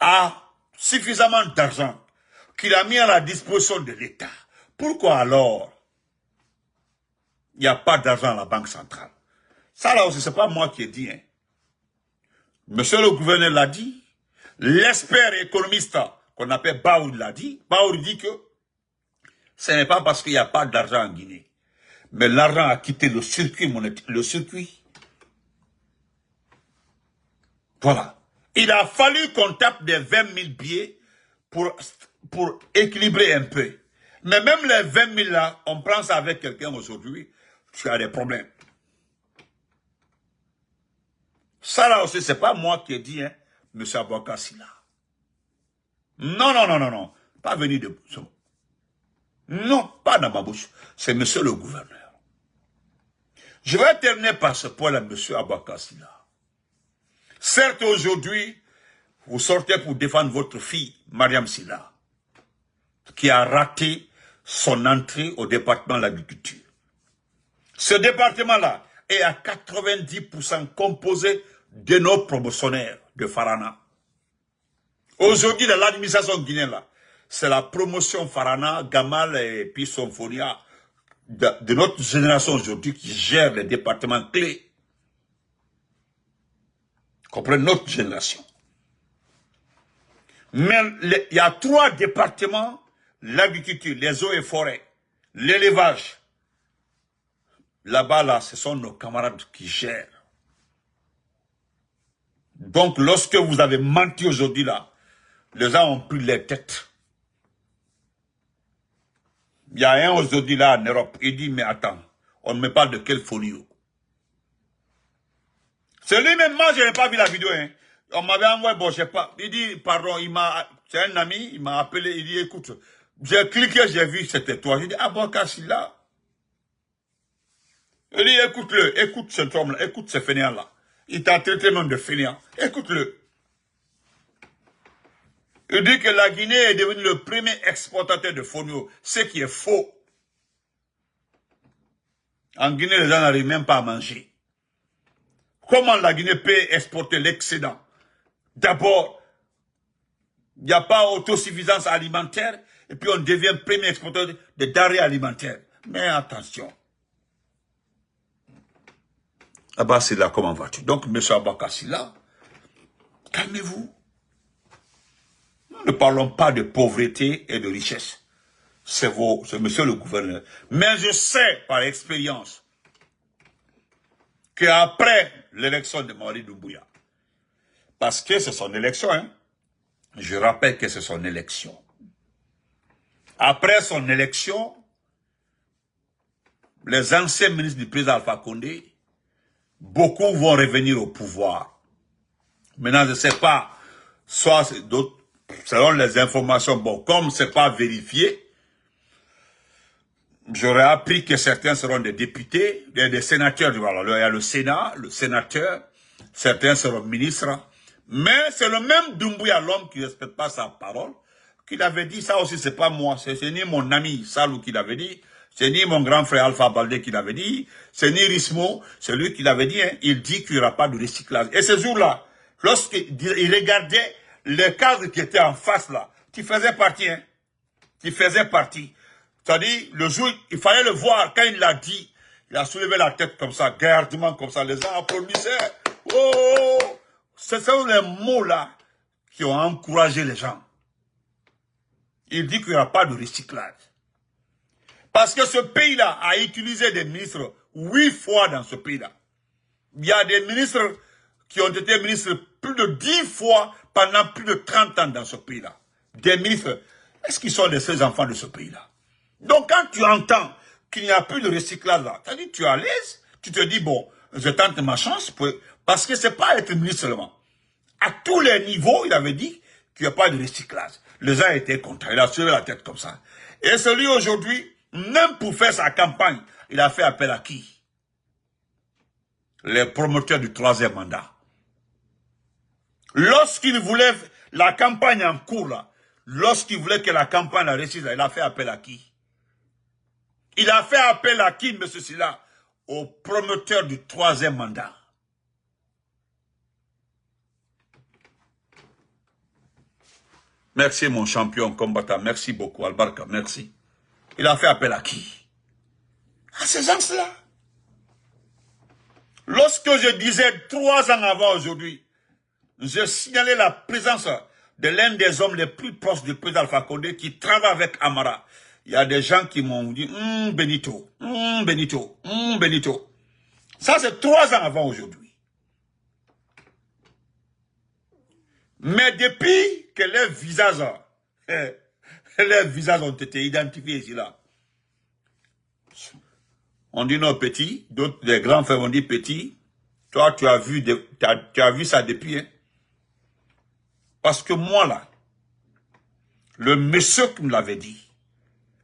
a suffisamment d'argent qu'il a mis à la disposition de l'État, pourquoi alors il n'y a pas d'argent à la Banque centrale? Ça là aussi, c'est pas moi qui ai dit. Hein. Monsieur le gouverneur l'a dit. L'expert économiste qu'on appelle Baoud l'a dit. Baoud dit que ce n'est pas parce qu'il n'y a pas d'argent en Guinée. Mais l'argent a quitté le circuit monétaire. Le circuit. Voilà. Il a fallu qu'on tape des 20 000 billets pour équilibrer un peu. Mais même les 20 000 là, on prend ça avec quelqu'un aujourd'hui, tu as des problèmes. Ça là aussi, c'est pas moi qui ai dit, hein, M. Abakar Sylla. Non. Pas venu de... Non, pas dans ma bouche. C'est M. le gouverneur. Je vais terminer par ce point-là, M. Abakar Sylla. Certes, aujourd'hui, vous sortez pour défendre votre fille, Mariam Sylla, qui a raté son entrée au département de l'agriculture. Ce département-là est à 90% composé de nos promotionnaires de Farana. Aujourd'hui, dans l'administration guinéenne, c'est la promotion Farana, Gamal et puis Sonfonia de notre génération aujourd'hui qui gère les départements clés. Comprenez, notre génération. Mais il y a 3 départements, l'agriculture, les eaux et forêts, l'élevage. Là-bas, là, ce sont nos camarades qui gèrent. Donc, lorsque vous avez menti aujourd'hui là, les gens ont pris les têtes. Il y a un aujourd'hui là en Europe, il dit, mais attends, on me parle de quel folio? C'est lui-même, moi je n'ai pas vu la vidéo, hein. On m'avait envoyé, bon, je sais pas. Il dit, pardon, c'est un ami, il m'a appelé, il dit, écoute, j'ai cliqué, j'ai vu, c'était toi. J'ai dit, ah bon, Kassila. Il dit, écoute-le, écoute cet homme-là, écoute ce fainéant-là. Il t'a traité même de fainéant. Écoute-le. Il dit que la Guinée est devenue le premier exportateur de fonio, ce qui est faux. En Guinée, les gens n'arrivent même pas à manger. Comment la Guinée peut exporter l'excédent? D'abord, il n'y a pas autosuffisance alimentaire, et puis on devient premier exportateur de denrées alimentaires. Mais attention. Abba Silla, comment vas-tu? Donc, M. Abba Silla, calmez-vous. Nous ne parlons pas de pauvreté et de richesse. C'est monsieur le gouverneur. Mais je sais par expérience qu'après l'élection de Mamadi Doumbouya, parce que c'est son élection, hein, je rappelle que c'est son élection. Après son élection, les anciens ministres du président Alpha Condé, beaucoup vont revenir au pouvoir. Maintenant, je ne sais pas, soit d'autres, selon les informations, bon, comme ce n'est pas vérifié, j'aurais appris que certains seront des députés, des sénateurs. Voilà, il y a le Sénat, le sénateur, certains seront ministres. Mais c'est le même Doumbouya, l'homme qui ne respecte pas sa parole, qui avait dit, ça aussi c'est pas moi, c'est ni mon ami Salou qui l'avait dit, c'est ni mon grand frère Alpha Baldé qui l'avait dit, c'est ni Rismo, c'est lui qui l'avait dit, hein. Il dit qu'il n'y aura pas de recyclage. Et ce jour-là, lorsqu'il regardait les cadres qui étaient en face là, tu faisais partie, hein, tu faisais partie. C'est-à-dire, le jour, il fallait le voir, quand il l'a dit, il a soulevé la tête comme ça, gardement comme ça, les gens applaudissaient. Oh! Ce sont les mots-là qui ont encouragé les gens. Il dit qu'il n'y aura pas de recyclage. Parce que ce pays-là a utilisé des ministres 8 fois dans ce pays-là. Il y a des ministres qui ont été ministres plus de 10 fois pendant plus de 30 ans dans ce pays-là. Des ministres, est-ce qu'ils sont les seuls enfants de ce pays-là? Donc quand tu entends qu'il n'y a plus de recyclage là, tu es à l'aise, tu te dis, bon, je tente ma chance, parce que c'est pas être ministre seulement. À tous les niveaux, il avait dit qu'il n'y a pas de recyclage. Les gens étaient contents, il a soulevé la tête comme ça. Et celui aujourd'hui, même pour faire sa campagne, il a fait appel à qui? Les promoteurs du 3e mandat. Lorsqu'il voulait la campagne en cours là, lorsqu'il voulait que la campagne la réussisse, il a fait appel à qui? Il a fait appel à qui, M. Silla? Au promoteur du 3e mandat. Merci mon champion combattant, merci beaucoup, Albarka, merci. Il a fait appel à qui? À ces gens-là. Lorsque je disais 3 ans avant aujourd'hui, je signalais la présence de l'un des hommes les plus proches du président Alpha Condé qui travaille avec Amara. Il y a des gens qui m'ont dit, Benito, Benito, Benito. Ça, c'est 3 ans avant aujourd'hui. Mais depuis que les visages ont été identifiés ici, là, on dit non petit, d'autres, les grands frères ont dit petit. Toi, tu as vu ça depuis, hein? Parce que moi, là, le monsieur qui me l'avait dit,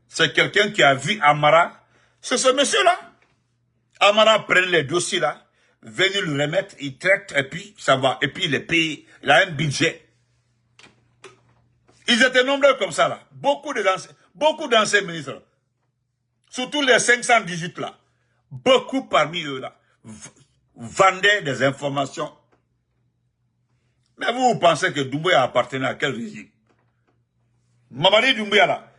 c'est quelqu'un qui a vu Amara. C'est ce monsieur-là. Amara prend les dossiers là, venir le remettre, il traite, et puis ça va. Et puis il est payé. Il a un budget. Ils étaient nombreux comme ça là. Beaucoup d'anciens ministres. Surtout les 518 là. Beaucoup parmi eux là vendaient des informations. Mais vous pensez que Doumbouya appartenait à quel régime? Mamadi Doumbouya là,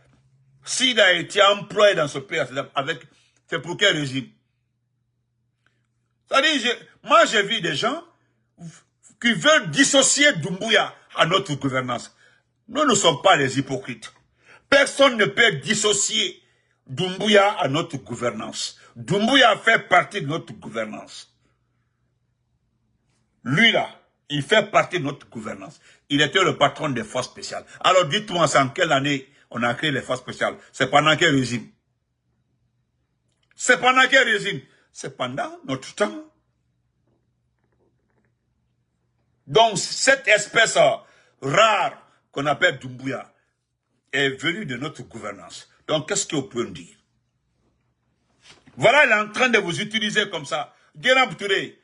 s'il a été employé dans ce pays, c'est pour quel régime? C'est-à-dire, moi j'ai vu des gens qui veulent dissocier Doumbouya à notre gouvernance. Nous ne sommes pas des hypocrites. Personne ne peut dissocier Doumbouya à notre gouvernance. Doumbouya fait partie de notre gouvernance. Lui là, Il fait partie de notre gouvernance. Il était le patron des forces spéciales. Alors dites-moi, c'est en quelle année on a créé les forces spéciales? C'est pendant quel régime? C'est pendant quel régime? C'est pendant notre temps. Donc, cette espèce rare qu'on appelle Doumbouya est venue de notre gouvernance. Donc, qu'est-ce que vous pouvez me dire? Voilà, il est en train de vous utiliser comme ça. Guéram Touré,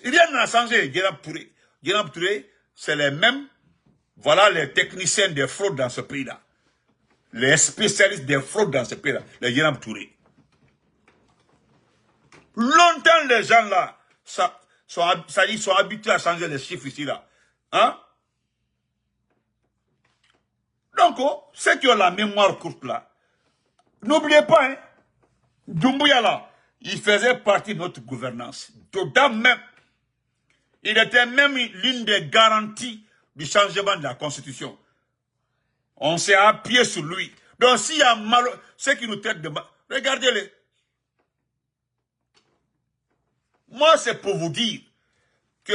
rien n'a changé, Guéram Touré. Guéram Touré, c'est les mêmes, voilà les techniciens des fraudes dans ce pays-là. Les spécialistes des fraudes dans ce pays-là, les Guéram Touré. Longtemps, les gens là, sont habitués à changer les chiffres ici, là. Hein? Donc, ceux qui ont la mémoire courte, là, n'oubliez pas, hein, Doumbouya, là, il faisait partie de notre gouvernance. Dedans même, il était même l'une des garanties du changement de la Constitution. On s'est appuyé sur lui. Donc, s'il y a mal, ceux qui nous traitent de mal, regardez-les. Moi, c'est pour vous dire que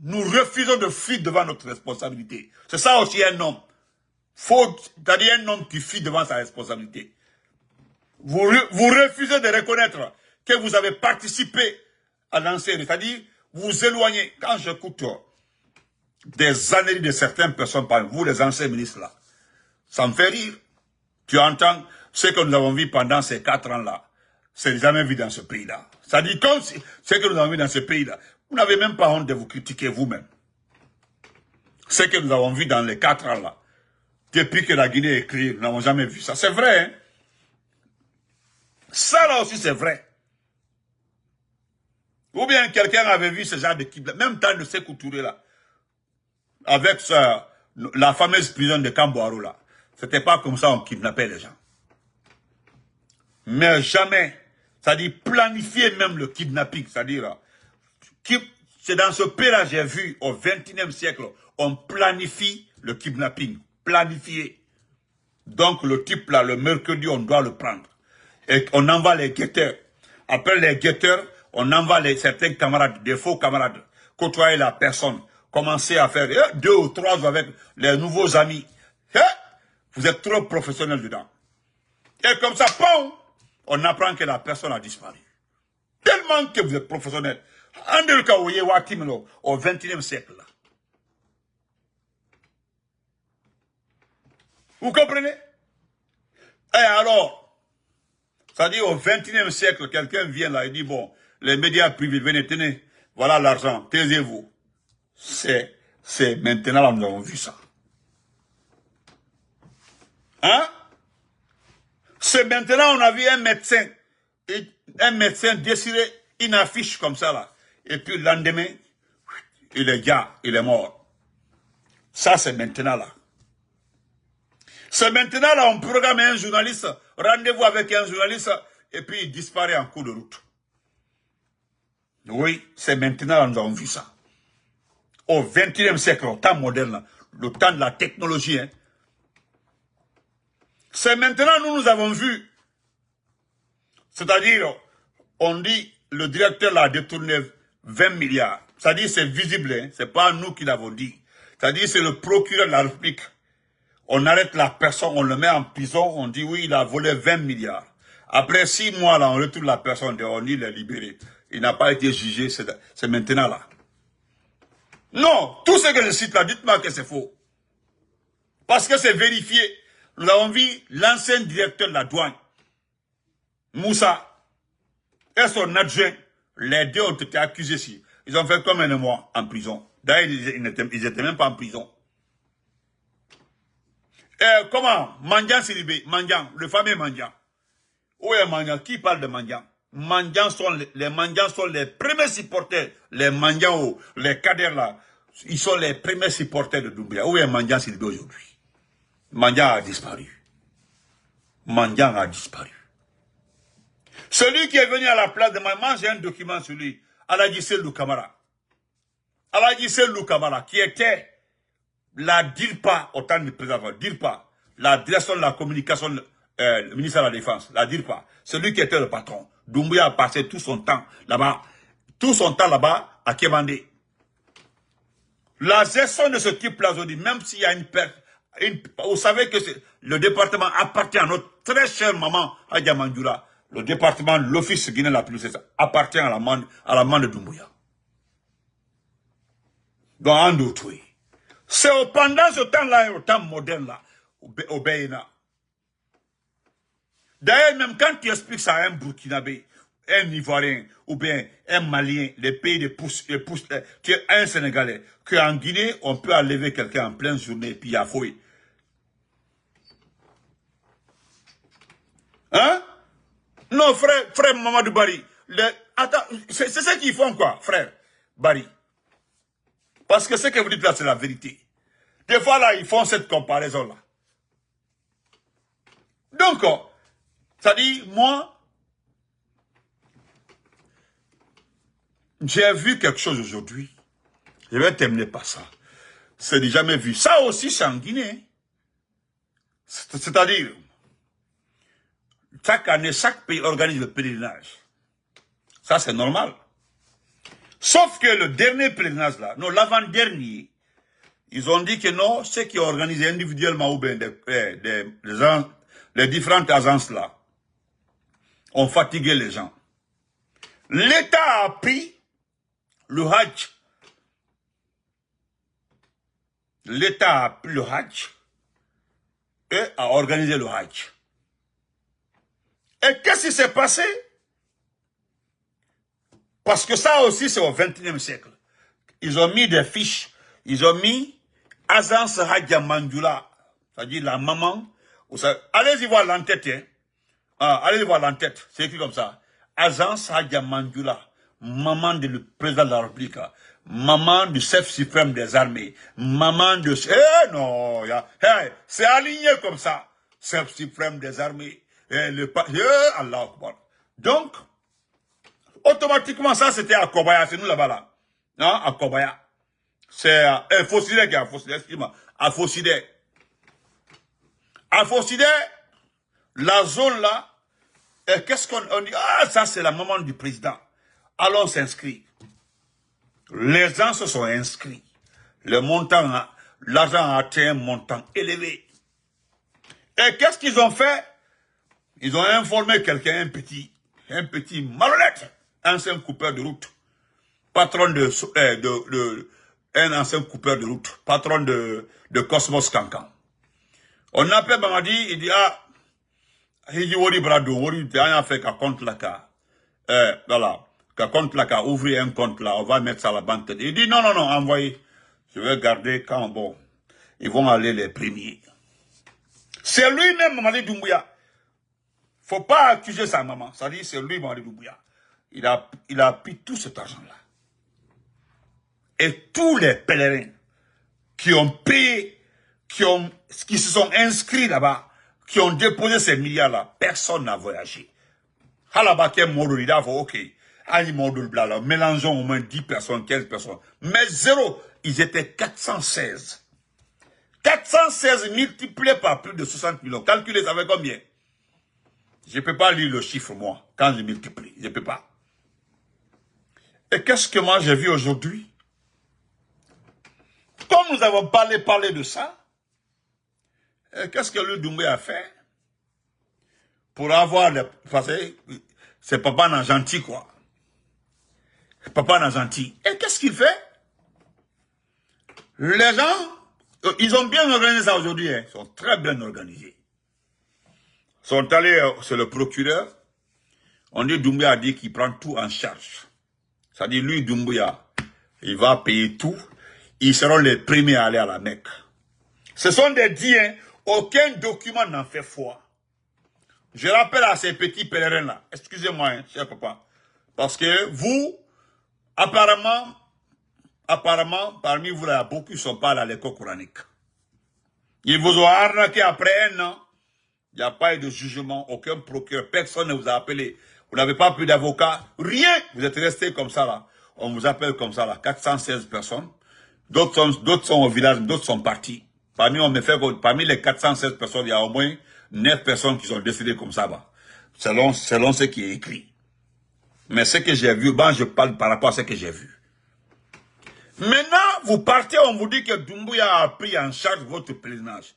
nous refusons de fuir devant notre responsabilité. C'est ça aussi un homme. C'est-à-dire un homme qui fuit devant sa responsabilité. Vous refusez de reconnaître que vous avez participé à l'ancien, c'est-à-dire vous éloignez. Quand j'écoute des analyses de certaines personnes, par vous les anciens ministres là, ça me fait rire. Tu entends ce que nous avons vu pendant ces 4 ans-là. C'est jamais vu dans ce pays-là. Ça dit comme si ce que nous avons vu dans ce pays-là. Vous n'avez même pas honte de vous critiquer vous-même. Ce que nous avons vu dans les 4 ans-là. Depuis que la Guinée est créée, nous n'avons jamais vu ça. C'est vrai, hein? Ça là aussi c'est vrai. Ou bien quelqu'un avait vu ce genre de kidnapping, même temps de Sékou Touré là, avec la fameuse prison de Kamboaro là. C'était pas comme ça on kidnappait les gens. Mais jamais, c'est-à-dire planifier même le kidnapping, c'est-à-dire, c'est dans ce pays-là j'ai vu au XXIe siècle, on planifie le kidnapping, planifié. Donc le type là, le mercredi, on doit le prendre. Et on envoie les guetteurs. Après les guetteurs, on envoie certains camarades, des faux camarades, côtoyer la personne, commencer à faire 2 ou 3 jours avec les nouveaux amis. Vous êtes trop professionnel dedans. Et comme ça, on apprend que la personne a disparu. Tellement que vous êtes professionnel. Au XXIe siècle. Là. Vous comprenez? Et alors, c'est-à-dire au XXIe siècle, quelqu'un vient là et dit, bon, les médias privés, venez, tenez, voilà l'argent, taisez-vous. C'est maintenant là, nous avons vu ça. Hein? C'est maintenant, on a vu un médecin décider une affiche comme ça là. Et puis le lendemain, il est mort. Ça, c'est maintenant là. C'est maintenant là, on programme un journaliste, rendez-vous avec un journaliste, et puis il disparaît en cours de route. Oui, c'est maintenant là, nous avons vu ça. Au XXIe siècle, au temps moderne, le temps de la technologie. Hein. C'est maintenant nous avons vu. C'est-à-dire, on dit, le directeur l'a détourné 20 milliards. C'est-à-dire, c'est visible, hein, c'est pas nous qui l'avons dit. C'est-à-dire, c'est le procureur de la République. On arrête la personne, on le met en prison, on dit oui, il a volé 20 milliards. Après 6 mois, là, on retrouve la personne, on dit il est libéré. Il n'a pas été jugé, c'est maintenant là. Non, tout ce que je cite là, dites-moi que c'est faux. Parce que c'est vérifié. Nous avons vu l'ancien directeur de la douane, Moussa, et son adjoint, les deux ont été accusés ici. Ils ont fait comme un mois en prison. D'ailleurs, ils n'étaient même pas en prison. Comment? Mandian Sidibé, Mandian, le fameux Mandian. Où est Mandian? Qui parle de Mandian? Les Mandians sont les premiers supporters. Les Mandians, les cadres là, ils sont les premiers supporters de Doumbouya. Où est Mandian Sidibé aujourd'hui? Mandian a disparu. Mandian a disparu. Celui qui est venu à la place de maman, j'ai un document sur lui. Aladjissé Loukamara. Aladjissé Loukamara, qui était la DIRPA, au temps du président, DIRPA, la direction de la communication, le ministère de la Défense, la DIRPA, celui qui était le patron. Doumbouya a passé tout son temps là-bas, à Kémandé. La gestion de ce type-là, aujourd'hui, même s'il y a une perte, vous savez que le département appartient à notre très chère maman, Adja Mandjoula. Le département, l'office guinéen la plus, appartient à la main de Doumbouya. Donc, en d'autres, oui. C'est pendant ce temps-là, au temps moderne, là, au Bénin. D'ailleurs, même quand tu expliques ça à un Burkinabé, un Ivoirien, ou bien un Malien, les pays de pouces, tu es un Sénégalais, qu'en Guinée, on peut enlever quelqu'un en pleine journée, puis il y a fouille. Hein? Non, frère Mamadou Bari, attends, c'est ce qu'ils font quoi, frère Bari? Parce que ce que vous dites là, c'est la vérité. Des fois là, ils font cette comparaison-là. Donc, ça dit, moi, j'ai vu quelque chose aujourd'hui. Je vais terminer par ça. C'est jamais vu. Ça aussi, c'est en Guinée. C'est-à-dire, chaque année, chaque pays organise le pèlerinage. Ça, c'est normal. Sauf que le dernier pèlerinage là, non, l'avant-dernier, ils ont dit que non, ceux qui ont organisé individuellement ou bien les différentes agences là, ont fatigué les gens. L'État a pris le Hajj. L'État a pris le Hajj et a organisé le Hajj. Et qu'est-ce qui s'est passé? Parce que ça aussi, c'est au XXIe siècle. Ils ont mis des fiches. Ils ont mis Agence Hadja Mandjoula. C'est-à-dire la maman. Allez-y voir l'entête. Hein. Allez-y voir l'entête. C'est écrit comme ça. Agence Hadja Mandjoula. Maman du président de la République. Maman du chef suprême des armées. Maman de... Eh non, c'est aligné comme ça. Chef suprême des armées. Allah Akbar. Donc, automatiquement, ça c'était à Kobaya, c'est nous là-bas là. Hein, à Kobaya. C'est Fossidé qui est à Fossidé, excuse-moi. À Fossidé. À Fossidé, la zone là, qu'est-ce qu'on dit? Ah, ça c'est la maman du président. Allons s'inscrire. Les gens se sont inscrits. Le montant, l'argent a atteint un montant élevé. Et qu'est-ce qu'ils ont fait? Ils ont informé quelqu'un, un petit malhonnête, ancien coupeur de route, patron un ancien coupeur de route, patron de Cosmos Cancan. On appelle Mamadi, il dit, ah, il dit, Wori Brado, Wori, tu as fait qu'à compte là, voilà, qu'à compte là, qu'à ouvrir un compte là, on va mettre ça à la banque. Il dit, non, envoyez. Je vais garder quand, bon, ils vont aller les premiers. C'est lui-même, Mamadi Doumbouya. Faut pas accuser sa maman. Ça dit, c'est lui, Mamadi Doumbouya. Il a pris tout cet argent-là. Et tous les pèlerins qui ont payé, qui se sont inscrits là-bas, qui ont déposé ces milliards-là, personne n'a voyagé. Halabake Modou, il a fait, ok. Ali Modou, blala, mélangeons au moins 10 personnes, 15 personnes. Mais zéro, ils étaient 416. 416 multipliés par plus de 60 millions. Calculez, ça fait combien? Je ne peux pas lire le chiffre, moi, quand je multiplie. Je ne peux pas. Et qu'est-ce que moi j'ai vu aujourd'hui? Comme nous avons parlé de ça, qu'est-ce que le Doumbouya a fait? Pour avoir le... Parce que c'est papa n'a gentil, quoi. Papa n'a gentil. Et qu'est-ce qu'il fait? Les gens, ils ont bien organisé ça aujourd'hui. Hein. Ils sont très bien organisés. Ils sont allés, c'est le procureur. On dit Doumbouya a dit qu'il prend tout en charge. Ça dit lui, Doumbouya, il va payer tout. Ils seront les premiers à aller à la Mecque. Ce sont des dits, hein. Aucun document n'en fait foi. Je rappelle à ces petits pèlerins-là, excusez-moi, hein, cher papa, parce que vous, apparemment, parmi vous, là, beaucoup ne sont pas à l'école coranique. Ils vous ont arnaqué après un an. Il n'y a pas eu de jugement, aucun procureur, personne ne vous a appelé. Vous n'avez pas plus d'avocat, rien. Vous êtes resté comme ça, là. On vous appelle comme ça, là, 416 personnes. D'autres sont au village, d'autres sont partis. Parmi les 416 personnes, il y a au moins 9 personnes qui sont décédées comme ça, bah, selon ce qui est écrit. Mais ce que j'ai vu, je parle par rapport à ce que j'ai vu. Maintenant, vous partez, on vous dit que Doumbouya a pris en charge votre pèlerinage.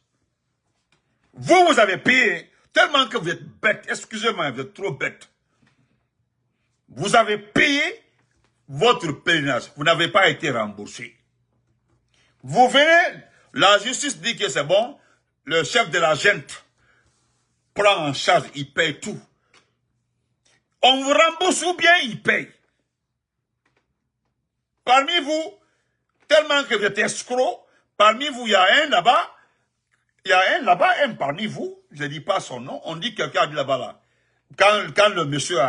Vous avez payé, tellement que vous êtes bête. Excusez-moi, vous êtes trop bête. Vous avez payé votre pèlerinage. Vous n'avez pas été remboursé. Vous venez, la justice dit que c'est bon, le chef de la junte prend en charge, il paye tout. On vous rembourse ou bien il paye. Parmi vous, tellement que vous êtes escroc, parmi vous, il y a un là-bas, un parmi vous, je ne dis pas son nom, on dit quelqu'un là-bas là. Quand le monsieur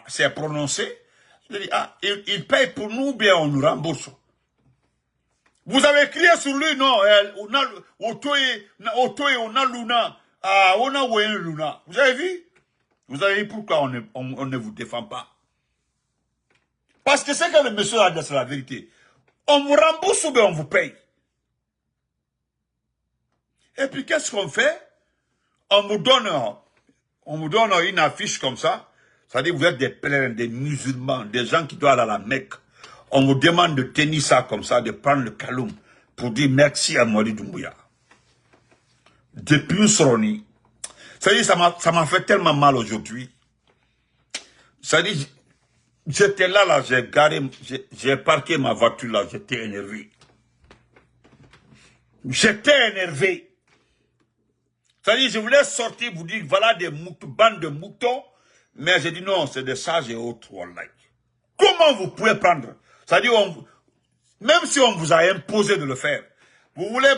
s'est prononcé, je dis, ah, il paye pour nous, bien on nous rembourse. Vous avez crié sur lui, non, on a luna, on a luna. Vous avez vu? Vous avez vu pourquoi on ne vous défend pas? Parce que c'est que le monsieur a dit, c'est la vérité. On vous rembourse ou bien on vous paye. Et puis qu'est-ce qu'on fait? On vous donne une affiche comme ça. C'est-à-dire vous êtes des pèlerins, des musulmans, des gens qui doivent aller à la Mecque. On vous demande de tenir ça comme ça, de prendre le kaloum pour dire merci à Mouadi Doumbouya. Depuis Soroni. C'est-à-dire ça m'a fait tellement mal aujourd'hui. C'est-à-dire j'étais là, j'ai parqué ma voiture là, j'étais énervé. J'étais énervé. C'est-à-dire, je voulais sortir, vous dire, voilà des bandes de moutons, mais j'ai dit non, c'est des sages et autres, wallahi. Comment vous pouvez prendre? C'est-à-dire, même si on vous a imposé de le faire, vous voulez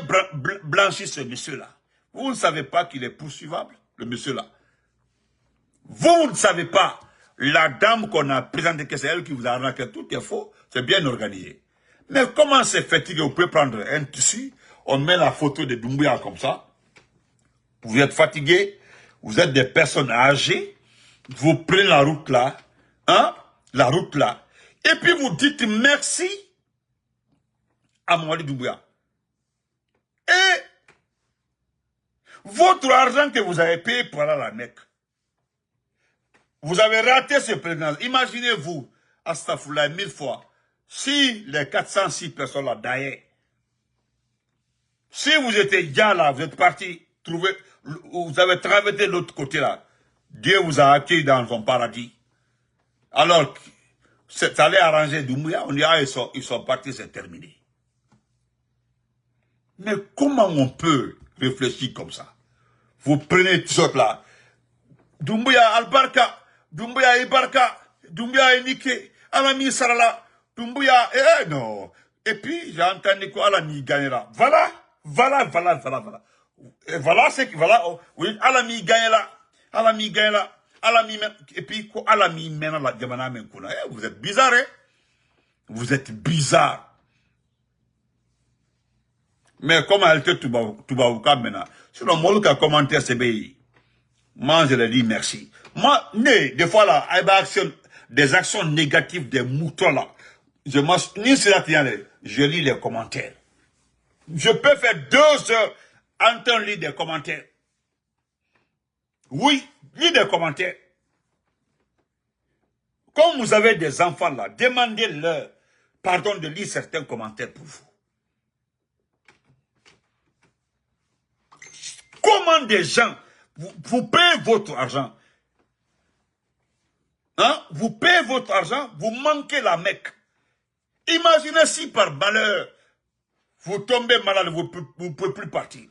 blanchir ce monsieur-là. Vous ne savez pas qu'il est poursuivable, le monsieur-là. Vous ne savez pas, la dame qu'on a présentée, que c'est elle qui vous a arnaqué, tout est faux, c'est bien organisé. Mais comment c'est fatigué? Vous pouvez prendre un tissu, on met la photo de Doumbouya comme ça. Vous êtes fatigué, vous êtes des personnes âgées, vous prenez la route là, hein, la route là, et puis vous dites merci à Mouadi Doumbouya. Et votre argent que vous avez payé pour aller à la Mecque, vous avez raté ce pèlerinage. Imaginez-vous, astaghfirullah 1000 fois, si les 406 personnes là d'ailleurs, si vous étiez déjà là, vous êtes parti trouver, vous avez traversé de l'autre côté là, Dieu vous a accueilli dans son paradis. Alors, ça allait arranger Doumbouya, on dit, ah, ils sont partis, c'est terminé. Mais comment on peut réfléchir comme ça? Vous prenez tout ça là, Doumbouya Albarka, Doumbouya Ibarka, Doumbouya Enike, Alami Sarala, Doumbouya, non. Et puis, j'ai entendu quoi, Alami gagnera. Voilà. Et voilà, c'est que, voilà, oui, Alami gagnera, Alami, et puis, quoi, Alami mena la diamana menkuna. Vous êtes bizarre, hein? Vous êtes bizarre. Mais comment elle te tubaouka maintenant? Sinon, moi, le commentaire, c'est BI. Moi, je leur dis merci. Moi, des fois là, des actions négatives des moutons là. Je lis les commentaires. Je peux faire 2 heures en train de lire des commentaires. Oui, lis des commentaires. Comme vous avez des enfants là, demandez-leur pardon de lire certains commentaires pour vous. Comment des gens, vous payez votre argent, hein? Vous payez votre argent, vous manquez la Mecque. Imaginez si par malheur, vous tombez malade, vous ne pouvez plus partir.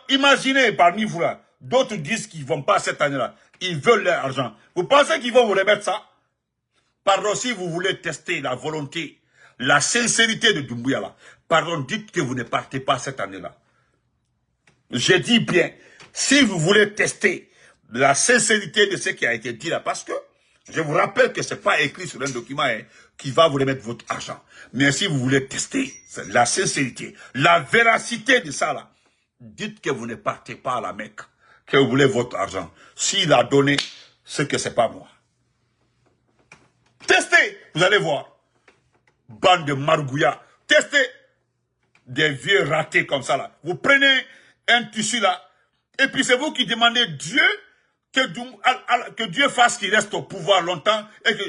Imaginez parmi vous là, d'autres disent qu'ils ne vont pas cette année-là. Ils veulent leur argent. Vous pensez qu'ils vont vous remettre ça? Pardon, si vous voulez tester la volonté, la sincérité de Doumbouya là, pardon, dites que vous ne partez pas cette année-là. Je dis bien, si vous voulez tester la sincérité de ce qui a été dit là, parce que je vous rappelle que ce n'est pas écrit sur un document qui va vous remettre votre argent. Mais si vous voulez tester la sincérité, la véracité de ça là, dites que vous ne partez pas à la Mecque, que vous voulez votre argent. S'il a donné, c'est que ce n'est pas moi. Testez, vous allez voir. Bande de margouillas, testez des vieux ratés comme ça là. Vous prenez un tissu là, et puis c'est vous qui demandez Dieu que Dieu fasse qu'il reste au pouvoir longtemps et que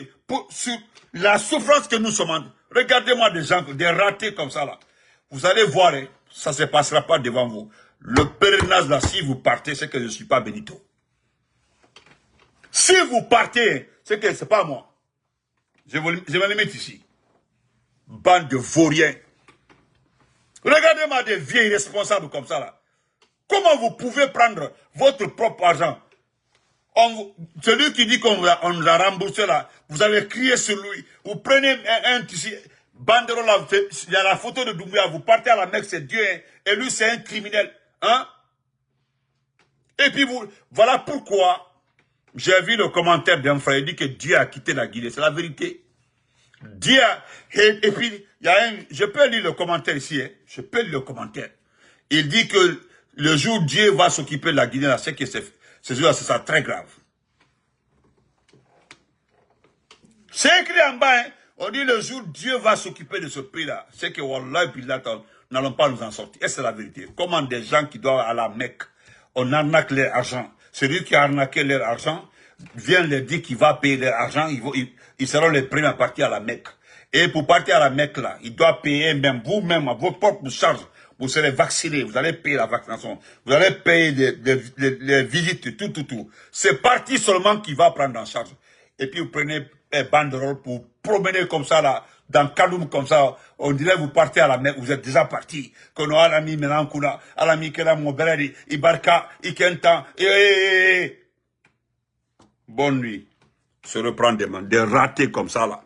sur la souffrance que nous sommes Regardez-moi des gens, des ratés comme ça là. Vous allez voir, hein, ça ne se passera pas devant vous. Le pèlerinage là, si vous partez, c'est que je ne suis pas Benito. Si vous partez, c'est que ce n'est pas moi. Je vais le mettre ici. Bande de vauriens. Regardez-moi des vieilles responsables comme ça là. Comment vous pouvez prendre votre propre argent? Celui qui dit qu'on nous a remboursé là, vous avez crié sur lui. Vous prenez un tissu, banderole là, il y a la photo de Doumbouya, vous partez à la Mecque, c'est Dieu, hein, et lui c'est un criminel. Hein? Et puis voilà pourquoi j'ai vu le commentaire d'un frère, il dit que Dieu a quitté la Guinée, c'est la vérité. Dieu a, et puis, il y a je peux lire le commentaire ici, hein, je peux lire le commentaire. Il dit que le jour où Dieu va s'occuper de la Guinée, c'est que ce jour-là, c'est ça très grave. C'est écrit en bas, hein, on dit le jour où Dieu va s'occuper de ce pays-là, c'est que Wallah et Billah, n'allons pas nous en sortir. Et c'est la vérité. Comment des gens qui doivent à la Mecque, on arnaque leur argent. Celui qui a arnaqué leur argent vient leur dire qu'il va payer leur argent, ils seront les premiers à partir à la Mecque. Et pour partir à la Mecque, là, il doit payer même vous-même à votre propre charge. Vous serez vacciné, vous allez payer la vaccination, vous allez payer les visites, tout. C'est parti seulement qui va prendre en charge. Et puis vous prenez un banderole pour promener comme ça, là, dans Kaloum comme ça, on dirait vous partez à la Mecque, vous êtes déjà parti. Qu'on a l'ami Menankuna, l'ami Kela Moberedi, Ibarka, Ikenta, Bonne nuit. Se reprendre des ratés comme ça, là.